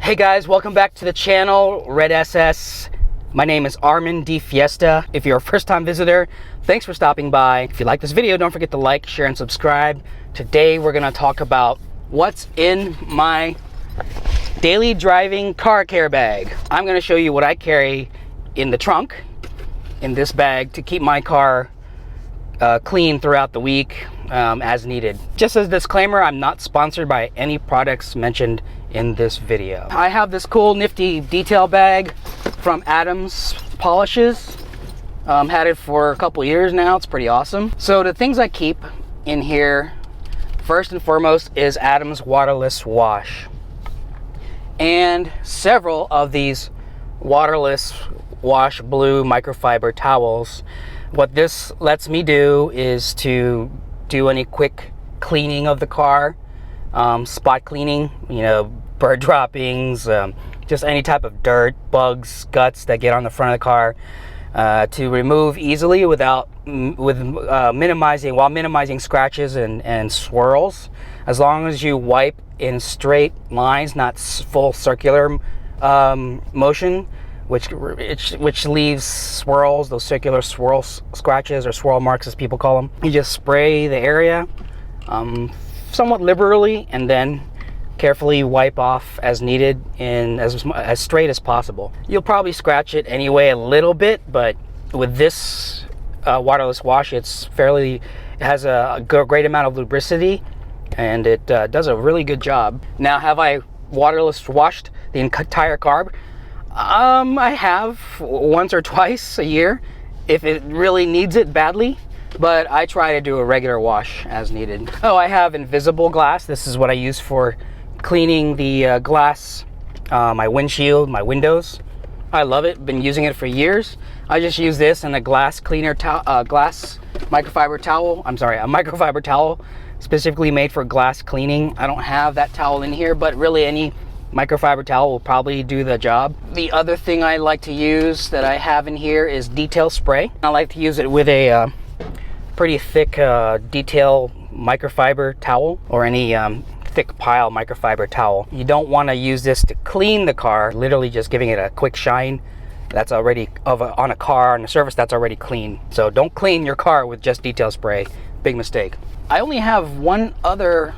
Hey guys, welcome back to the channel, Red SS. My name is Armin D. Fiesta. If you're a first-time visitor, thanks for stopping by. If you like this video, don't forget to like, share, and subscribe. Today we're gonna talk about what's in my daily driving car care bag. I'm gonna show you what I carry in the trunk, in this bag, to keep my car clean throughout the week as needed. Just as a disclaimer, I'm not sponsored by any products mentioned in this video. I have this cool nifty detail bag from Adams Polishes. Had it for a couple years now. It's pretty awesome. So the things I keep in here, first and foremost, is Adams Waterless Wash, and several of these Waterless Wash blue microfiber towels. What this lets me do is to do any quick cleaning of the car, spot cleaning, you know, bird droppings, just any type of dirt, bugs, guts that get on the front of the car, to remove easily while minimizing scratches and swirls. As long as you wipe in straight lines, not full circular motion, which leaves swirls, those circular swirl scratches or swirl marks as people call them. You just spray the area somewhat liberally and then carefully wipe off as needed in as straight as possible. You'll probably scratch it anyway a little bit, but with this waterless wash, it has a great amount of lubricity, and it does a really good job. Now, have I waterless washed the entire car? I have once or twice a year if it really needs it badly, but I try to do a regular wash as needed. Oh, I have invisible glass. This is what I use for cleaning the glass, my windshield, my windows. I love it. Been using it for years. I just use this and a glass cleaner glass microfiber towel. I'm sorry, a microfiber towel specifically made for glass cleaning. I don't have that towel in here, but really any microfiber towel will probably do the job. The other thing I like to use that I have in here is detail spray. I like to use it with a pretty thick detail microfiber towel, or any thick pile microfiber towel. You don't want to use this to clean the car, literally just giving it a quick shine. That's already on a car, on a surface that's already clean. So don't clean your car with just detail spray. Big mistake. I only have one other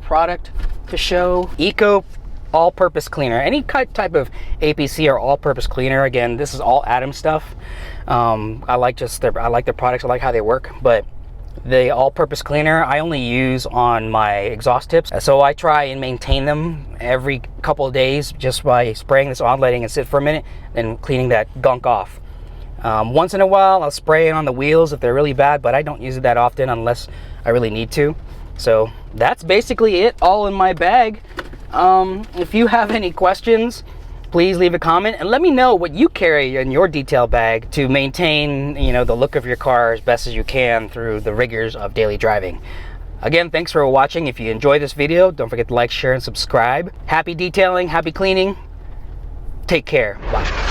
product to show. Eco all-purpose cleaner. Any type of APC or all-purpose cleaner. Again, this is all Adams stuff. I like their products. I like how they work. But the all-purpose cleaner I only use on my exhaust tips. So I try and maintain them every couple of days just by spraying this on, letting it sit for a minute, and cleaning that gunk off. Once in a while, I'll spray it on the wheels if they're really bad, but I don't use it that often unless I really need to. So that's basically it, all in my bag. If you have any questions, please leave a comment and let me know what you carry in your detail bag to maintain, you know, the look of your car as best as you can through the rigors of daily driving. Again, thanks for watching. If you enjoyed this video, don't forget to like, share, and subscribe. Happy detailing, happy cleaning. Take care. Bye.